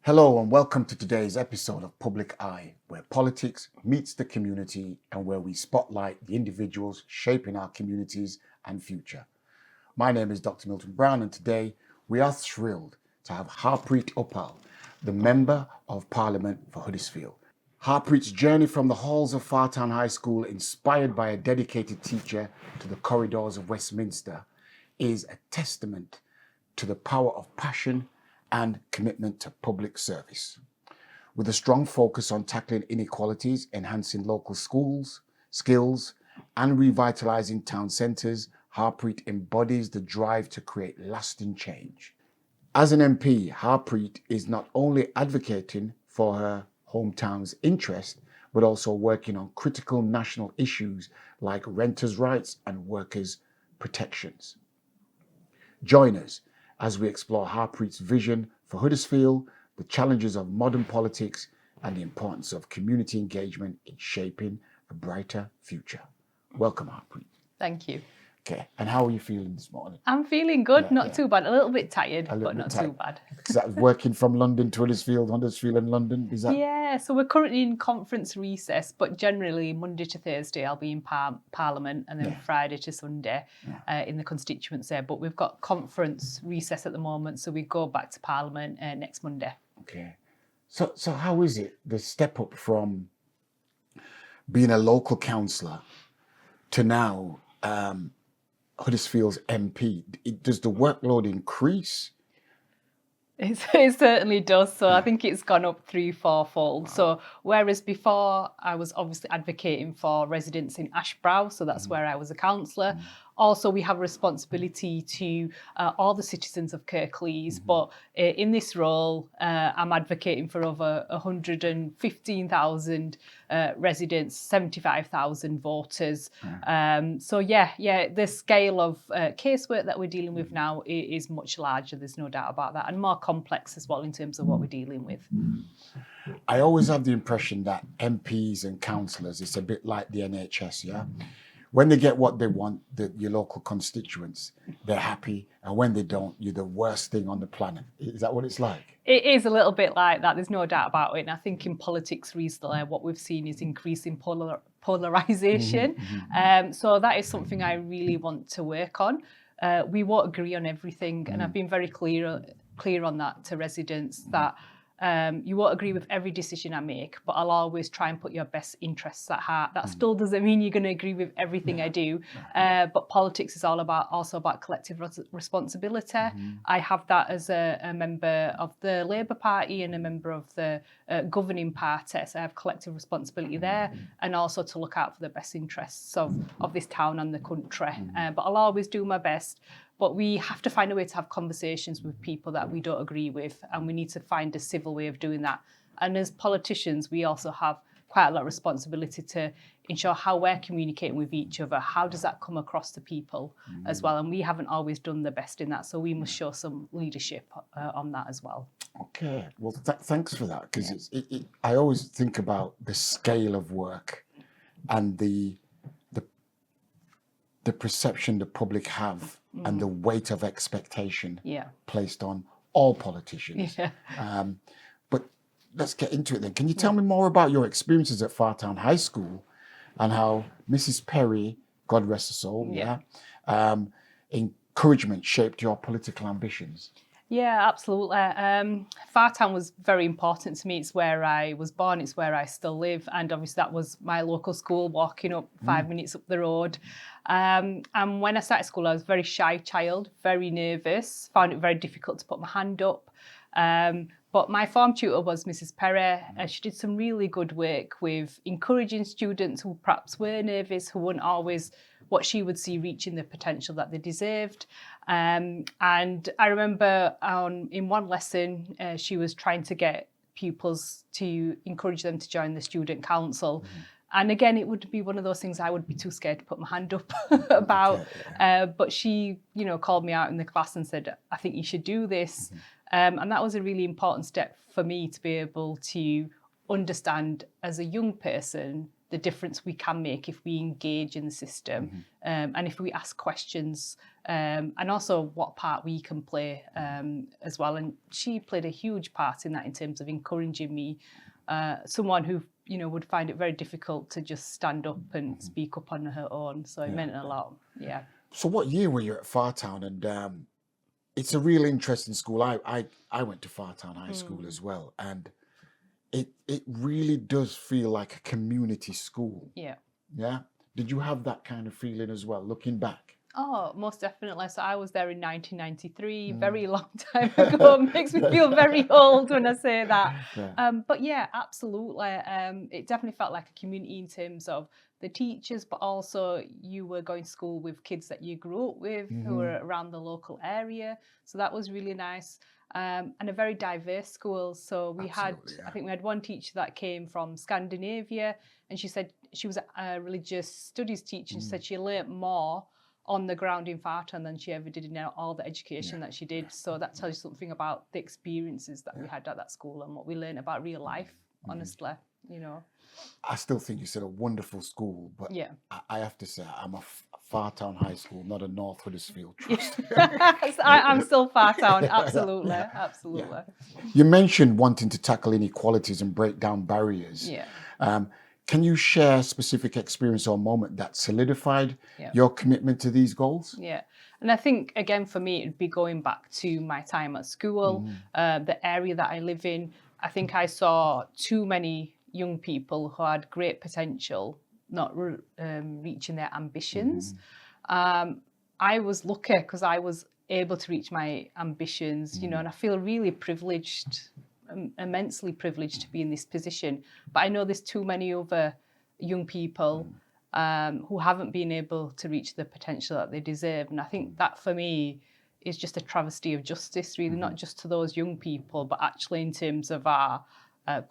Hello and welcome to today's episode of Public Eye, where politics meets the community and where we spotlight the individuals shaping our communities and future. My name is Dr. Milton Brown, and today we are thrilled to have Harpreet Uppal, the Member of Parliament for Huddersfield. Harpreet's journey from the halls of Fartown High School, inspired by a dedicated teacher, to the corridors of Westminster, is a testament to the power of passion and commitment to public service. With a strong focus on tackling inequalities, enhancing local schools, skills, and revitalising town centres, Harpreet embodies the drive to create lasting change. As an MP, Harpreet is not only advocating for her hometown's interest, but also working on critical national issues like renters' rights and workers' protections. Join us as we explore Harpreet's vision for Huddersfield, the challenges of modern politics, and the importance of community engagement in shaping a brighter future. Welcome, Harpreet. Thank you. Okay, and how are you feeling this morning? I'm feeling good, not too bad. A little bit tired, but not too bad. Because that was working from London to Huddersfield and London, is that? Yeah, so we're currently in conference recess, but generally Monday to Thursday I'll be in Parliament, and then Friday to Sunday in the constituency. But we've got conference recess at the moment, so we go back to Parliament next Monday. Okay. So how is it, the step up from being a local councillor to now Huddersfield's MP? Does the workload increase? It certainly does. So I think it's gone up 3-4-fold. Wow. So whereas before I was obviously advocating for residents in Ashbrow, so that's where I was a councillor. Also, we have a responsibility to all the citizens of Kirklees, but in this role, I'm advocating for over 115,000 residents, 75,000 voters. So the scale of casework that we're dealing with now is much larger, there's no doubt about that, and more complex as well in terms of what we're dealing with. I always have the impression that MPs and councillors, it's a bit like the NHS, yeah? When they get what they want, your local constituents, they're happy. And when they don't, you're the worst thing on the planet. Is that what it's like? It is a little bit like that. There's no doubt about it. And I think in politics recently, what we've seen is increasing polarisation. So that is something I really want to work on. We won't agree on everything. And I've been very clear on that to residents that you won't agree with every decision I make, but I'll always try and put your best interests at heart. That still doesn't mean you're going to agree with everything I do, but politics is also about collective responsibility. I have that as a member of the Labour Party and a member of the governing party, so I have collective responsibility there, and also to look out for the best interests of this town and the country. But I'll always do my best. But we have to find a way to have conversations with people that we don't agree with, and we need to find a civil way of doing that. And as politicians, we also have quite a lot of responsibility to ensure how we're communicating with each other. How does that come across to people as well? And we haven't always done the best in that, so we must show some leadership on that as well. Okay, well, thanks for that, because I always think about the scale of work and the perception the public have and the weight of expectation placed on all politicians. But let's get into it then. Can you tell me more about your experiences at Fartown High School and how Mrs. Perry, God rest her soul, encouragement shaped your political ambitions? Yeah, absolutely. Fartown was very important to me. It's where I was born, it's where I still live, and obviously that was my local school, walking up 5 minutes up the road. And when I started school, I was a very shy child, very nervous, found it very difficult to put my hand up. But my form tutor was Mrs. Perry. She did some really good work with encouraging students who perhaps were nervous, who weren't always what she would see reaching the potential that they deserved. And I remember in one lesson, she was trying to get pupils to encourage them to join the student council. And again, it would be one of those things I would be too scared to put my hand up about. But she, called me out in the class and said, I think you should do this. And that was a really important step for me to be able to understand as a young person the difference we can make if we engage in the system, and if we ask questions, and also what part we can play as well. And she played a huge part in that in terms of encouraging me, someone who would find it very difficult to just stand up and speak up on her own. So it meant a lot. Yeah. So what year were you at Fartown? And it's a real interesting school. I went to Fartown High School as well, and it really does feel like a community school. Yeah. Yeah. Did you have that kind of feeling as well, looking back? Oh, most definitely. So I was there in 1993, very long time ago. It makes me feel very old when I say that. Yeah. But yeah, absolutely. It definitely felt like a community in terms of the teachers, but also you were going to school with kids that you grew up with who were around the local area. So that was really nice. And a very diverse school. So we I think we had one teacher that came from Scandinavia, and she said she was a religious studies teacher. She said she learnt more on the ground in Fartown than she ever did in all the education that she did. So that tells you something about the experiences that we had at that school and what we learned about real life, honestly, I still think you said a wonderful school, but yeah. I have to say I'm a Fartown High School, not a North Huddersfield Trust. I'm still Fartown, absolutely, absolutely. Yeah. You mentioned wanting to tackle inequalities and break down barriers. Yeah. Can you share a specific experience or moment that solidified your commitment to these goals? Yeah. And I think, again, for me, it'd be going back to my time at school, the area that I live in. I think I saw too many young people who had great potential not reaching their ambitions. I was lucky because I was able to reach my ambitions, and I feel really privileged, immensely privileged to be in this position. But I know there's too many other young people who haven't been able to reach the potential that they deserve. And I think that for me is just a travesty of justice, really, not just to those young people, but actually in terms of our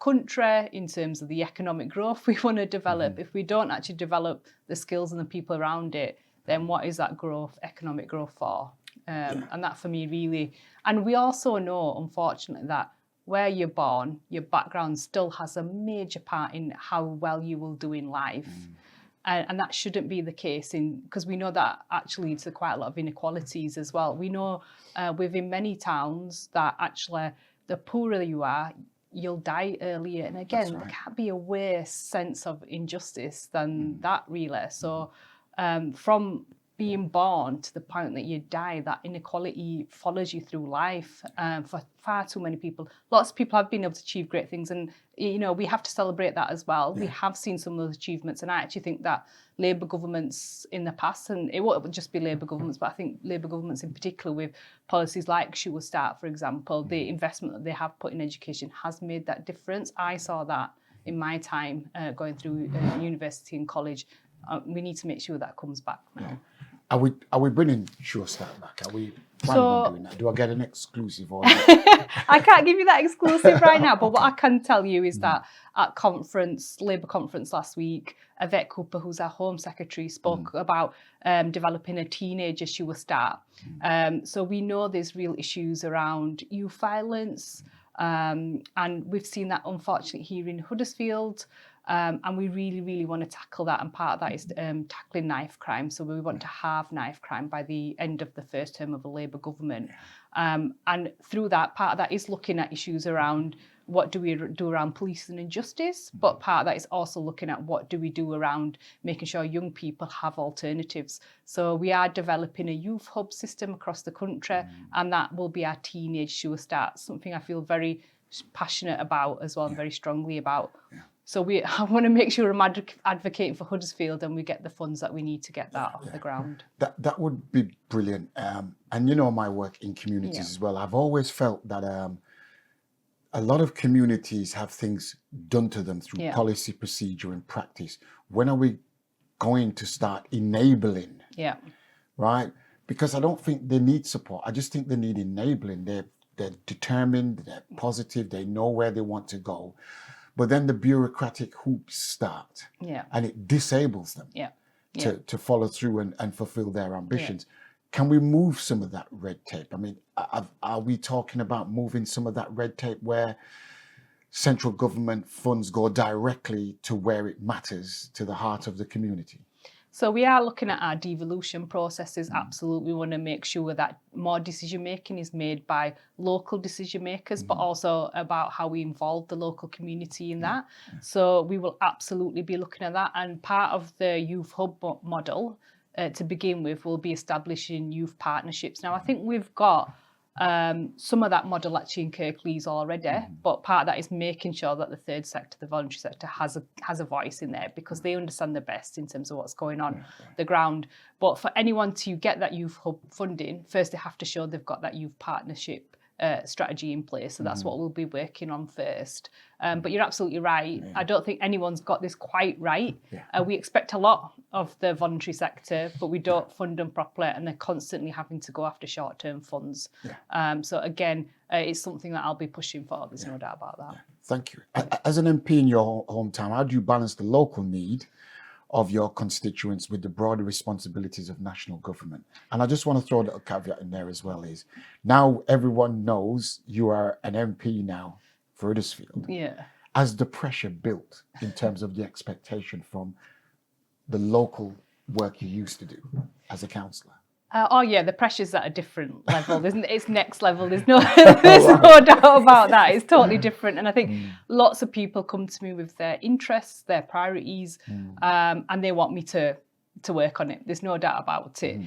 country, in terms of the economic growth we want to develop. If we don't actually develop the skills and the people around it, then what is that growth, economic growth for? And that for me really, and we also know, unfortunately, that where you're born, your background still has a major part in how well you will do in life. And that shouldn't be the case, because we know that actually leads to quite a lot of inequalities as well. We know within many towns that actually the poorer you are, you'll die earlier. And again, there can't be a worse sense of injustice than that, really. So from being born to the point that you die, that inequality follows you through life for far too many people. Lots of people have been able to achieve great things, and we have to celebrate that as well. We have seen some of those achievements, and I actually think that Labour governments in the past, and it won't just be Labour governments, but I think Labour governments in particular with policies like Sure Start, for example, the investment that they have put in education has made that difference. I saw that in my time going through university and college. We need to make sure that comes back now. Are we bringing Sure Start back? Are we planning on doing that? Do I get an exclusive? Or I can't give you that exclusive right now, but what I can tell you is that at Labour conference last week, Yvette Cooper, who's our Home Secretary, spoke about developing a teenager Sure Start. So we know there's real issues around youth violence, and we've seen that unfortunately here in Huddersfield. And we really, really want to tackle that. And part of that is tackling knife crime. So we want to halve knife crime by the end of the first term of a Labour government. And through that, part of that is looking at issues around what do we do around policing and justice. But part of that is also looking at what do we do around making sure young people have alternatives. So we are developing a youth hub system across the country. And that will be our teenage Sure Start, something I feel very passionate about as well, and very strongly about. So I want to make sure I'm advocating for Huddersfield and we get the funds that we need to get that off the ground. That would be brilliant. And my work in communities as well, I've always felt that a lot of communities have things done to them through policy, procedure and practice. When are we going to start enabling? Right? Because I don't think they need support. I just think they need enabling. They're determined, they're positive, they know where they want to go. But then the bureaucratic hoops start, and it disables them to follow through and fulfill their ambitions. Can we move some of that red tape? I mean, are we talking about moving some of that red tape where central government funds go directly to where it matters, to the heart of the community? So we are looking at our devolution processes. Absolutely, we want to make sure that more decision making is made by local decision makers, but also about how we involve the local community in that. So we will absolutely be looking at that. And part of the youth hub model to begin with will be establishing youth partnerships. Now, I think we've got some of that model actually in Kirklees already, but part of that is making sure that the third sector, the voluntary sector, has a voice in there, because they understand the best in terms of what's going on the ground. But for anyone to get that youth hub funding, first they have to show they've got that youth partnership strategy in place. So that's what we'll be working on first. But you're absolutely right. I don't think anyone's got this quite right. We expect a lot of the voluntary sector, but we don't fund them properly, and they're constantly having to go after short-term funds. So again, it's something that I'll be pushing for. There's no doubt about that. Thank you. As an MP in your hometown, how do you balance the local need of your constituents with the broader responsibilities of national government? And I just want to throw a caveat in there as well, is now everyone knows you are an MP now for Huddersfield. As the pressure built in terms of the expectation from the local work you used to do as a councillor? The pressure's at a different level, isn't it? It's next level. There's no doubt about that. It's totally different. And I think lots of people come to me with their interests, their priorities, and they want me to work on it. There's no doubt about it.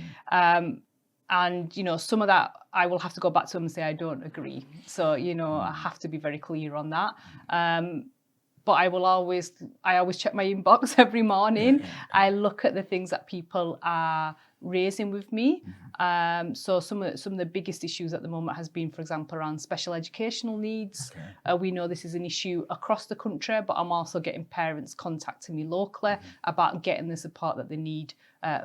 And, you know, some of that I will have to go back to them and say, I don't agree. So, you know, I have to be very clear on that. But I always check my inbox every morning. I look at the things that people are raising with me. So some of the biggest issues at the moment has been, for example, around special educational needs. We know this is an issue across the country, but I'm also getting parents contacting me locally about getting the support that they need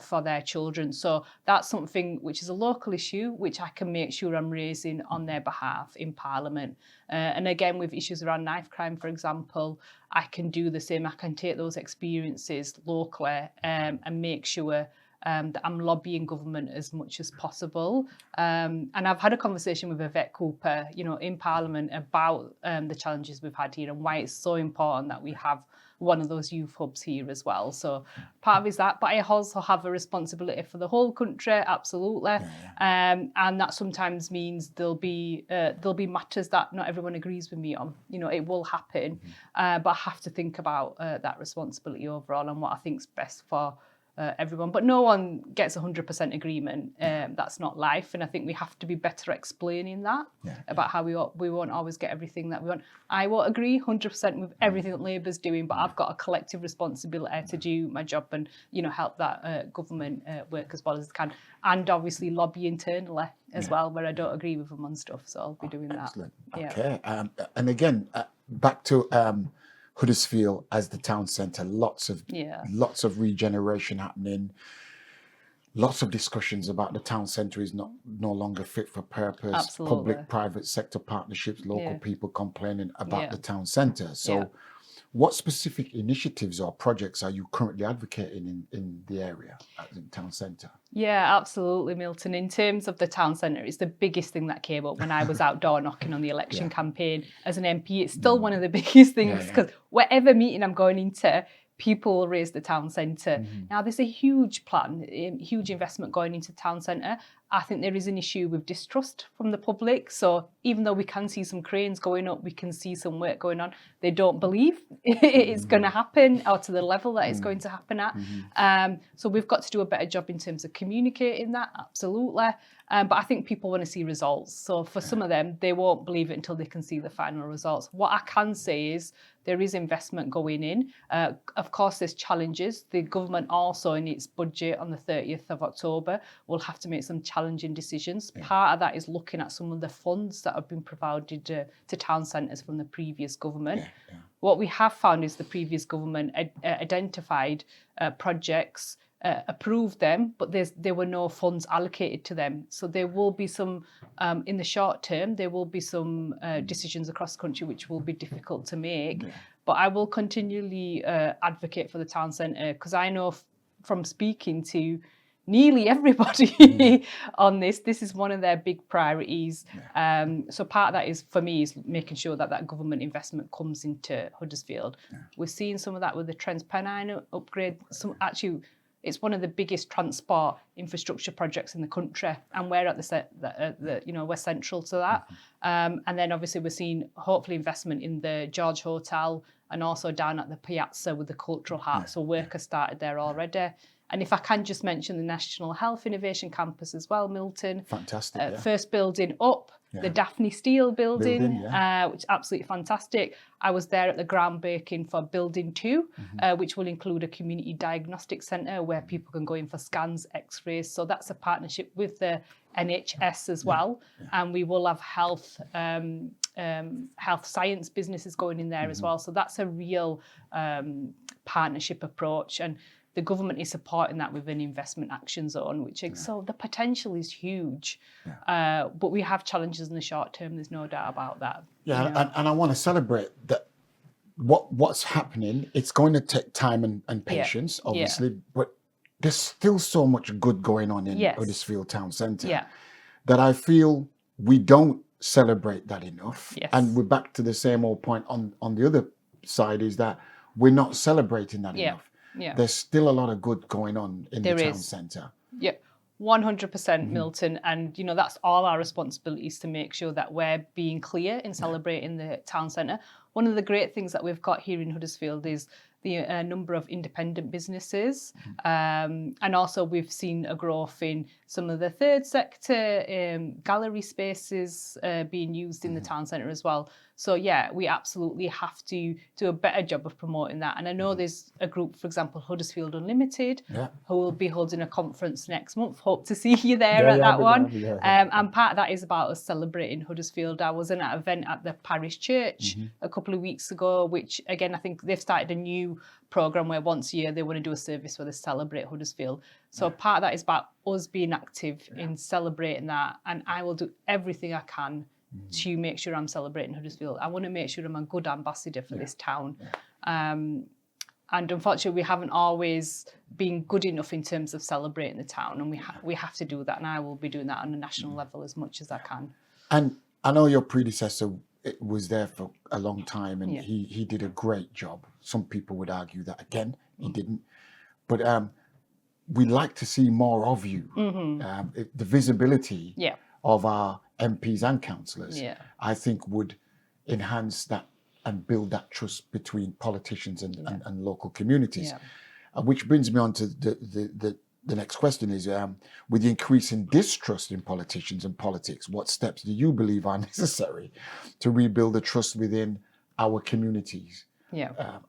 for their children. So that's something which is a local issue, which I can make sure I'm raising on their behalf in Parliament. And again, with issues around knife crime, for example, I can do the same. I can take those experiences locally and make sure that I'm lobbying government as much as possible. And I've had a conversation with Yvette Cooper, you know, in Parliament about the challenges we've had here and why it's so important that we have one of those youth hubs here as well. So part of it is that, but I also have a responsibility for the whole country, absolutely. And that sometimes means there'll be matters that not everyone agrees with me on. You know, it will happen, but I have to think about that responsibility overall and what I think's best for everyone. But no one gets 100% agreement. That's not life. And I think we have to be better explaining that about how we won't always get everything that we want. I won't agree 100% with everything that Labour's doing, but I've got a collective responsibility to do my job and, you know, help that government work as well as it can. And obviously lobby internally as well, where I don't agree with them on stuff. So I'll be doing that. Excellent. Okay. And again, back to Huddersfield as the town centre, lots of regeneration happening, lots of discussions about the town centre is no longer fit for purpose. Public-private sector partnerships, local people complaining about the town centre. So what specific initiatives or projects are you currently advocating in the area, in town centre? Yeah, absolutely, Milton. In terms of the town centre, it's the biggest thing that came up when I was outdoor knocking on the election campaign as an MP. It's still one of the biggest things because whatever meeting I'm going into, people will raise the town centre. Now, there's a huge plan, huge investment going into town centre. I think there is an issue with distrust from the public. So even though we can see some cranes going up, we can see some work going on, they don't believe it's going to happen or to the level that it's going to happen at. So we've got to do a better job in terms of communicating that, absolutely. But I think people want to see results. So for some of them, they won't believe it until they can see the final results. What I can say is there is investment going in. Of course, there's challenges. The government also in its budget on the 30th of October will have to make some challenging decisions. Part of that is looking at some of the funds that have been provided to town centres from the previous government. What we have found is the previous government identified projects, approved them, but there were no funds allocated to them. So there will be some, in the short term, there will be some decisions across the country which will be difficult to make. But I will continually advocate for the town centre because I know from speaking to nearly everybody on this. This is one of their big priorities. So part of that is, for me, is making sure that that government investment comes into Huddersfield. We're seeing some of that with the Transpennine upgrade. It's one of the biggest transport infrastructure projects in the country, and we're at we're central to that. And then obviously we're seeing hopefully investment in the George Hotel and also down at the Piazza with the Cultural Heart. So work has started there already. And if I can just mention the National Health Innovation Campus as well, Milton. Fantastic. First building up, the Daphne Steele building, which is absolutely fantastic. I was there at the groundbreaking for Building 2, which will include a community diagnostic centre where people can go in for scans, x-rays. So that's a partnership with the NHS as well. And we will have health science businesses going in there as well. So that's a real partnership approach. And the government is supporting that with an investment action zone, so the potential is huge. But we have challenges in the short term, there's no doubt about that. And I want to celebrate that what's happening. It's going to take time and patience, obviously, but there's still so much good going on in Huddersfield Town Centre that I feel we don't celebrate that enough. And we're back to the same old point on the other side, is that we're not celebrating that enough. There's still a lot of good going on in the town centre. 100% Milton, and that's all our responsibilities to make sure that we're being clear in celebrating the town centre. One of the great things that we've got here in Huddersfield is the number of independent businesses, and also we've seen a growth in some of the third sector gallery spaces being used in the town centre as well. So we absolutely have to do a better job of promoting that. And I know there's a group, for example, Huddersfield Unlimited, who will be holding a conference next month. Hope to see you there at that one. And part of that is about us celebrating Huddersfield. I was in an event at the parish church a couple of weeks ago, which again, I think they've started a new programme where once a year they want to do a service where they celebrate Huddersfield. So part of that is about us being active in celebrating that. And I will do everything I can to make sure I'm celebrating Huddersfield. I want to make sure I'm a good ambassador for this town. And unfortunately, we haven't always been good enough in terms of celebrating the town, and we have to do that, and I will be doing that on a national level as much as I can. And I know your predecessor was there for a long time, and he did a great job. Some people would argue that, again, he didn't. But we'd like to see more of you. The visibility of our MPs and councillors, I think would enhance that and build that trust between politicians and local communities. Which brings me on to the next question is, with the increasing distrust in politicians and politics, what steps do you believe are necessary to rebuild the trust within our communities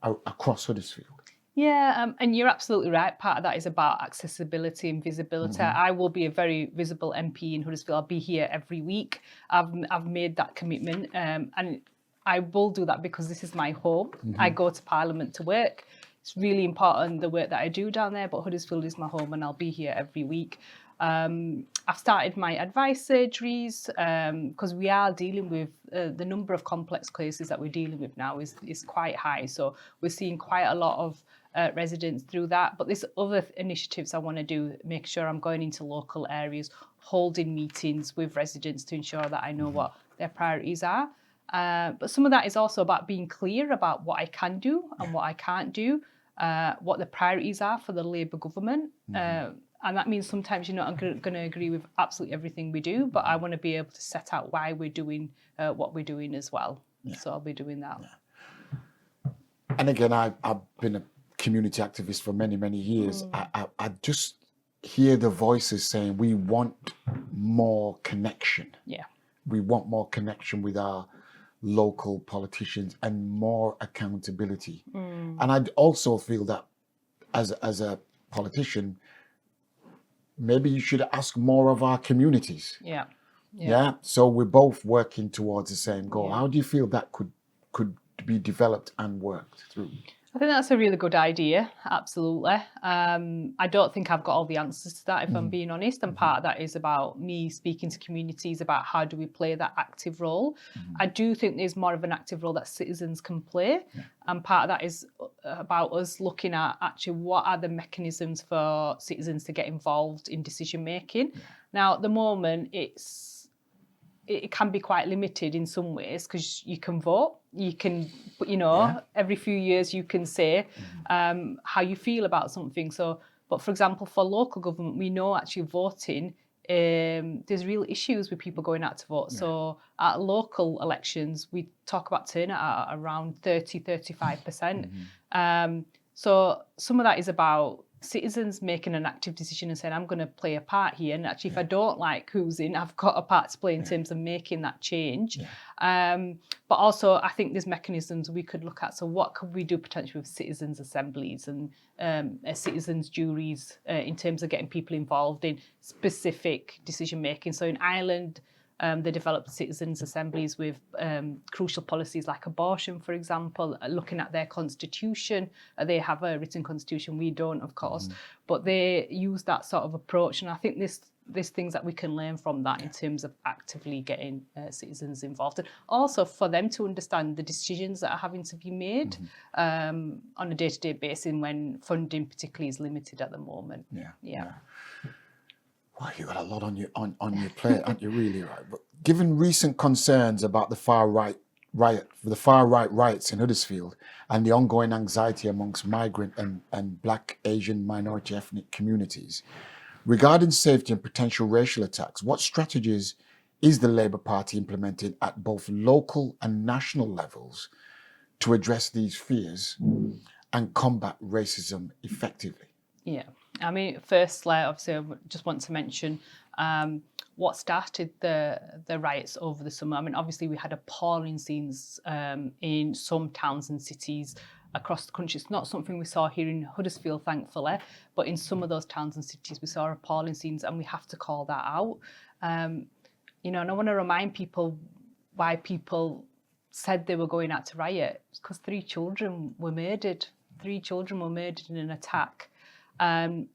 across Huddersfield? And you're absolutely right. Part of that is about accessibility and visibility. I will be a very visible MP in Huddersfield. I'll be here every week. I've made that commitment, and I will do that because this is my home. I go to Parliament to work. It's really important, the work that I do down there, but Huddersfield is my home and I'll be here every week. I've started my advice surgeries because we are dealing with the number of complex cases that we're dealing with now is quite high. So we're seeing quite a lot of residents through that. But there's other initiatives I want to do, make sure I'm going into local areas, holding meetings with residents to ensure that I know what their priorities are. But some of that is also about being clear about what I can do and what I can't do, what the priorities are for the Labour government. And that means sometimes you're not going to agree with absolutely everything we do, but I want to be able to set out why we're doing what we're doing as well. So I'll be doing that. And again, I've been a community activist for many, many years. I just hear the voices saying we want more connection. We want more connection with our local politicians and more accountability. And I also feel that as a politician, maybe you should ask more of our communities. So we're both working towards the same goal. How do you feel that could be developed and worked through? I think that's a really good idea, absolutely. I don't think I've got all the answers to that, if I'm being honest, and part of that is about me speaking to communities about how do we play that active role. I do think there's more of an active role that citizens can play, and part of that is about us looking at actually what are the mechanisms for citizens to get involved in decision making. Now, at the moment, it can be quite limited in some ways because you can vote, you can, every few years you can say how you feel about something. So, but for example, for local government, we know actually voting, there's real issues with people going out to vote. So at local elections, we talk about turnout at around 30-35%. So some of that is about citizens making an active decision and saying, I'm going to play a part here. And actually, if I don't like who's in, I've got a part to play in terms of making that change. But also, I think there's mechanisms we could look at. So what could we do potentially with citizens' assemblies and citizens' juries in terms of getting people involved in specific decision making? So in Ireland, they developed citizens' assemblies with crucial policies like abortion, for example, looking at their constitution. They have a written constitution, we don't, of course, but they use that sort of approach. And I think there's things that we can learn from that in terms of actively getting citizens involved. And also for them to understand the decisions that are having to be made on a day-to-day basis when funding particularly is limited at the moment. Well, you've got a lot on your plate, aren't you? Really, right? But given recent concerns about the far right riots in Huddersfield and the ongoing anxiety amongst migrant and Black, Asian, minority ethnic communities regarding safety and potential racial attacks, what strategies is the Labour Party implementing at both local and national levels to address these fears and combat racism effectively? Yeah. I mean, firstly, obviously, I just want to mention what started the riots over the summer. I mean, obviously, we had appalling scenes in some towns and cities across the country. It's not something we saw here in Huddersfield, thankfully, but in some of those towns and cities, we saw appalling scenes, and we have to call that out. And I want to remind people why people said they were going out to riot. It's because 3 children were murdered. 3 children were murdered in an attack. And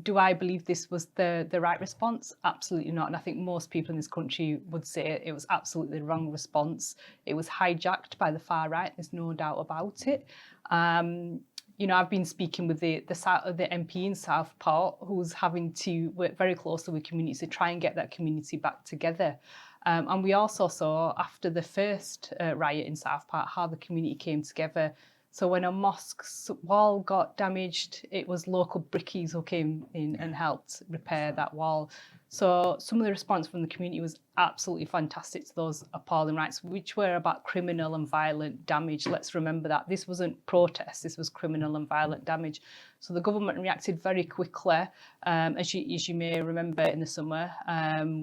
do I believe this was the right response? Absolutely not. And I think most people in this country would say it was absolutely the wrong response. It was hijacked by the far right. There's no doubt about it. I've been speaking with the MP in Southport, who's having to work very closely with communities to try and get that community back together. And we also saw after the first riot in Southport how the community came together. So when a mosque's wall got damaged, it was local brickies who came in and helped repair that wall. So some of the response from the community was absolutely fantastic to those appalling riots, which were about criminal and violent damage. Let's remember that. This wasn't protest, this was criminal and violent damage. So the government reacted very quickly. As you may remember in the summer,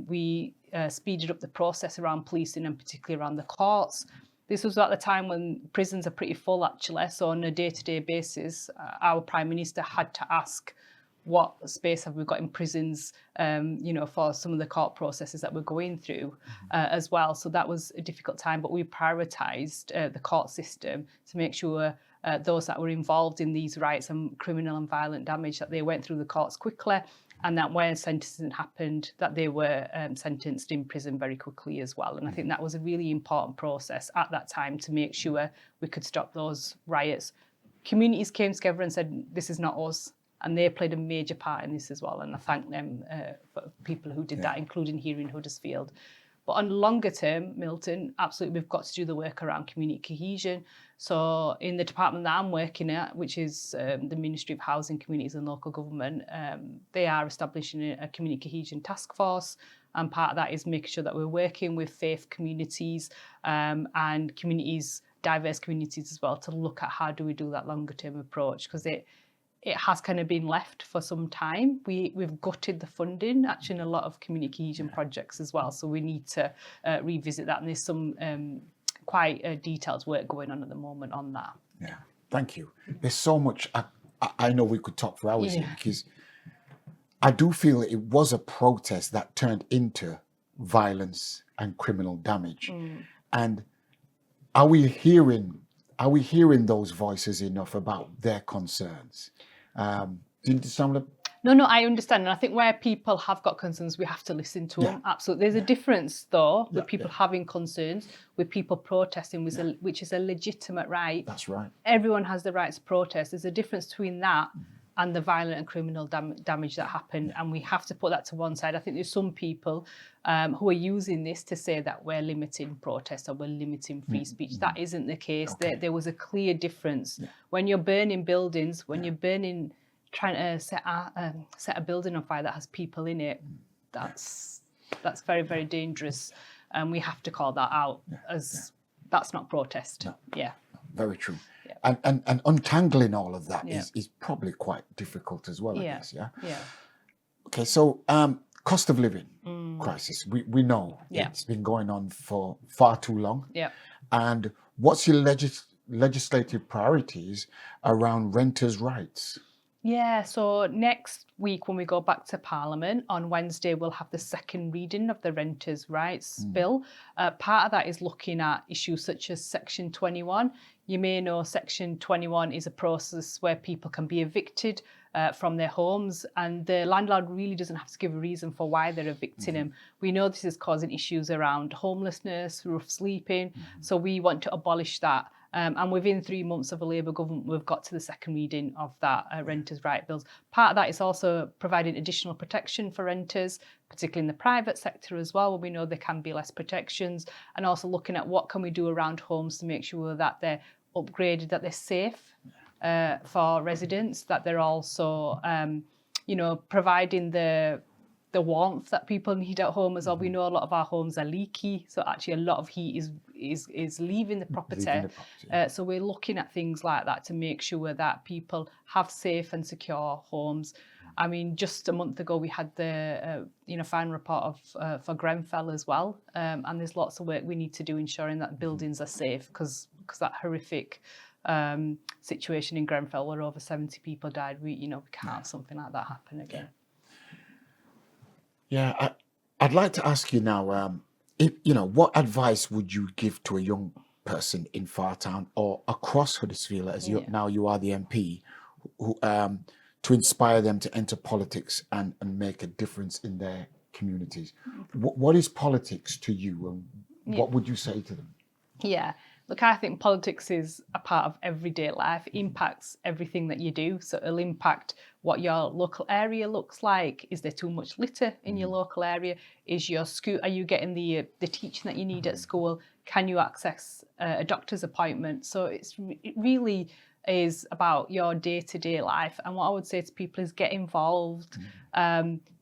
we speeded up the process around policing and particularly around the courts. This was at the time when prisons are pretty full, actually. So on a day-to-day basis, our Prime Minister had to ask, what space have we got in prisons, for some of the court processes that we're going through as well. So that was a difficult time, but we prioritised the court system to make sure those that were involved in these riots and criminal and violent damage, that they went through the courts quickly, and that when sentencing happened, that they were sentenced in prison very quickly as well. And I think that was a really important process at that time to make sure we could stop those riots. Communities came together and said, this is not us. And they played a major part in this as well. And I thank them for people who did that, including here in Huddersfield. But on longer term, Milton, absolutely, we've got to do the work around community cohesion. So in the department that I'm working at, which is the Ministry of Housing, Communities and Local Government, they are establishing a community cohesion task force. And part of that is making sure that we're working with faith communities and communities, diverse communities as well, to look at how do we do that longer term approach, because it has kind of been left for some time. We've gutted the funding actually in a lot of community cohesion projects as well. So we need to revisit that. And there's some quite detailed work going on at the moment on that. Yeah, thank you. There's so much, I know we could talk for hours here, because I do feel it was a protest that turned into violence and criminal damage. And are we hearing are we hearing those voices enough about their concerns? Did some of the... No, I understand. And I think where people have got concerns, we have to listen to them. Absolutely. There's a difference, though, with people having concerns, with people protesting, which is a legitimate right. That's right. Everyone has the right to protest. There's a difference between that and the violent and criminal damage that happened. And we have to put that to one side. I think there's some people who are using this to say that we're limiting protest or we're limiting free speech. That isn't the case. Okay. There was a clear difference. When you're burning buildings, when you're burning... trying to set a building on fire that has people in it, that's very, very dangerous. And we have to call that out as that's not protest. No. Yeah. Very true. Yeah. And untangling all of that is probably quite difficult as well, I guess, yeah? Okay, so cost of living crisis, we know it's been going on for far too long. Yeah. And what's your legislative priorities around renters' rights? Yeah, so next week when we go back to Parliament, on Wednesday, we'll have the second reading of the Renters' Rights Bill. Part of that is looking at issues such as Section 21. You may know Section 21 is a process where people can be evicted from their homes, and the landlord really doesn't have to give a reason for why they're evicting them. We know this is causing issues around homelessness, rough sleeping, so we want to abolish that. And within 3 months of a Labour government, we've got to the second reading of that renters' right bills. Part of that is also providing additional protection for renters, particularly in the private sector as well, where we know there can be less protections, and also looking at what can we do around homes to make sure that they're upgraded, that they're safe for residents, that they're also, providing the warmth that people need at home as well. We know a lot of our homes are leaky, so actually a lot of heat is leaving the property. So we're looking at things like that to make sure that people have safe and secure homes. I mean, just a month ago we had the final report for Grenfell as well, and there's lots of work we need to do ensuring that buildings are safe, because that horrific situation in Grenfell where over 70 people died, we can't have something like that happen again. Yeah, I'd like to ask you now, what advice would you give to a young person in Fartown or across Huddersfield, as you are the MP, who, to inspire them to enter politics and make a difference in their communities? What is politics to you, and what would you say to them? Yeah. Look, I think politics is a part of everyday life. It impacts everything that you do. So it'll impact what your local area looks like. Is there too much litter in your local area? Is your school? Are you getting the teaching that you need at school? Can you access a doctor's appointment? So it really is about your day-to-day life. And what I would say to people is get involved.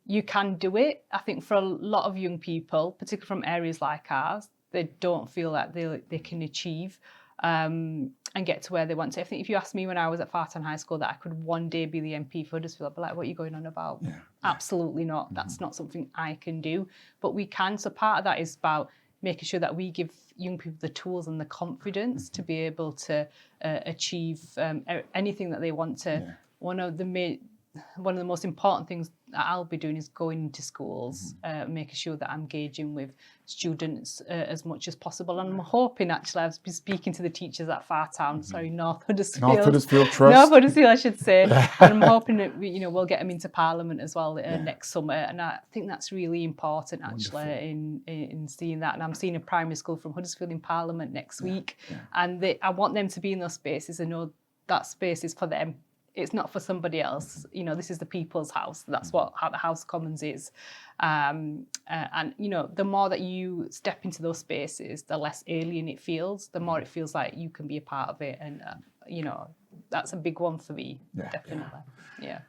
You can do it. I think for a lot of young people, particularly from areas like ours, they don't feel that they can achieve and get to where they want to. I think if you asked me when I was at Fartown High School that I could one day be the MP for Huddersfield, I'd be like, what are you going on about? Absolutely not. That's not something I can do. But we can. So part of that is about making sure that we give young people the tools and the confidence to be able to achieve anything that they want to. One of the most important things that I'll be doing is going into schools, making sure that I'm engaging with students as much as possible. And I'm hoping, actually, I've been speaking to the teachers at Fartown, North Huddersfield. North Huddersfield Trust. North Huddersfield, I should say. And I'm hoping that we'll get them into Parliament as well next summer. And I think that's really important, actually, in seeing that. And I'm seeing a primary school from Huddersfield in Parliament next week. And I want them to be in those spaces and know that space is for them. It's not for somebody else. This is the people's house. That's how the House of Commons is. And the more that you step into those spaces, the less alien it feels, the more it feels like you can be a part of it. And, that's a big one for me, definitely. Yeah.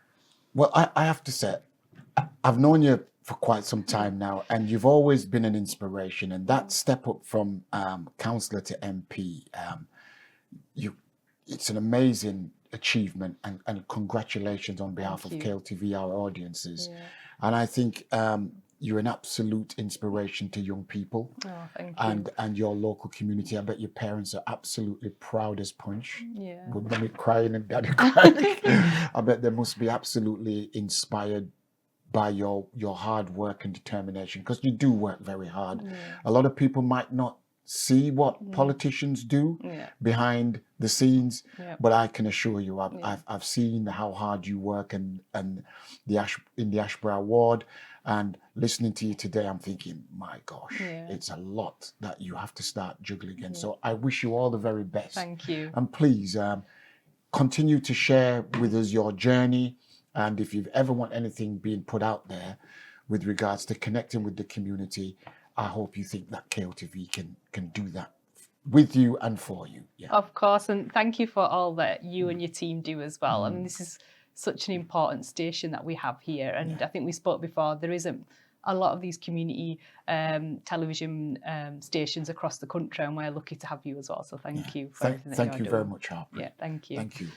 Well, I have to say, I've known you for quite some time now, and you've always been an inspiration. And that step up from councillor to MP, it's an amazing achievement, and congratulations on behalf of KLTV, our audiences. And I think you're an absolute inspiration to young people. Thank you. And your local community. I bet your parents are absolutely proud as punch. With mommy crying and daddy crying. I bet they must be absolutely inspired by your hard work and determination, because you do work very hard. A lot of people might not see what politicians do behind the scenes, but I can assure you, I've seen how hard you work and in the Ashbrow ward, and listening to you today, I'm thinking, my gosh, it's a lot that you have to start juggling. And so I wish you all the very best. Thank you. And please continue to share with us your journey. And if you've ever want anything being put out there with regards to connecting with the community, I hope you think that KLTV can do that with you and for you. Yeah. Of course, and thank you for all that you and your team do as well. I mean, this is such an important station that we have here, and I think we spoke before, there isn't a lot of these community television stations across the country, and we're lucky to have you as well. So thank you for everything that you're doing. Thank you very much, Harpreet. Yeah, thank you. Thank you.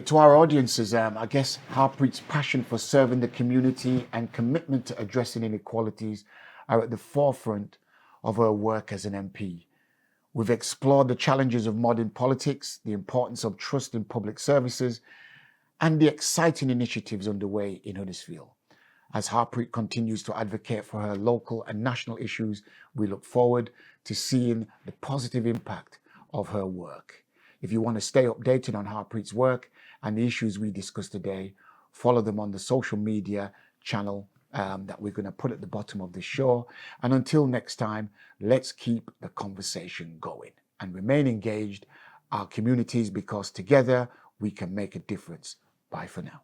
To our audiences, I guess Harpreet's passion for serving the community and commitment to addressing inequalities are at the forefront of her work as an MP. We've explored the challenges of modern politics, the importance of trust in public services, and the exciting initiatives underway in Huddersfield. As Harpreet continues to advocate for her local and national issues, we look forward to seeing the positive impact of her work. If you want to stay updated on Harpreet's work and the issues we discussed today, follow them on the social media channel that we're going to put at the bottom of the show. And until next time, let's keep the conversation going and remain engaged, our communities, because together we can make a difference. Bye for now.